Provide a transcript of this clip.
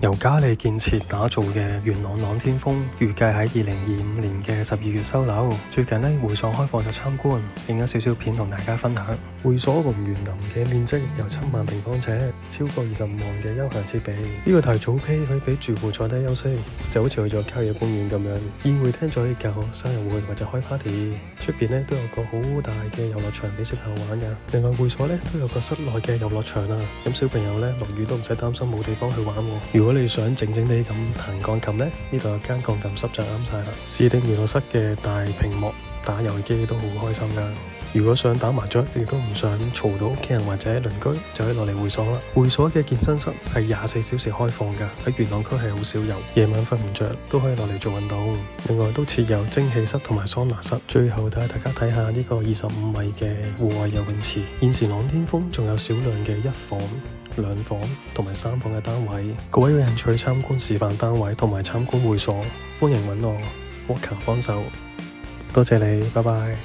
由嘉里建設打造嘅元朗朗天峰，預計喺2025年嘅12月收樓。最近呢，會所開放咗參觀，影咗少少片同大家分享。會所同園林嘅面積有7萬平方尺，超過25萬嘅休閒設備。呢個大草皮可以俾住戶坐低休息，就好似去咗郊野公園咁樣。宴會廳就可以搞生日會或者開 party。出邊呢都有個好大嘅遊樂場俾小朋友玩㗎。另外會所呢都有個室內嘅遊樂場啊，咁小朋友呢落雨都唔使擔心冇地方去玩喎。如果你想靜靜地咁彈鋼琴呢，呢度有間鋼琴室就啱晒啦。視聽娛樂室嘅大屏幕打遊戲機都好開心㗎。如果想打麻雀，亦都唔想嘈到屋企人或者鄰居，就可以落嚟會所啦。會所嘅健身室係24小時開放㗎，喺元朗區係好少有，夜晚瞓唔着都可以落嚟做運動。另外都設有蒸氣室同埋桑拿室。最後帶大家睇下呢個25米嘅戶外游泳池。現時朗天峰仲有少量嘅1房、2房同埋3房嘅單位。各位有興趣參觀示範單位同埋參觀會所，歡迎揾我 Walker 幫手。多謝你，拜拜。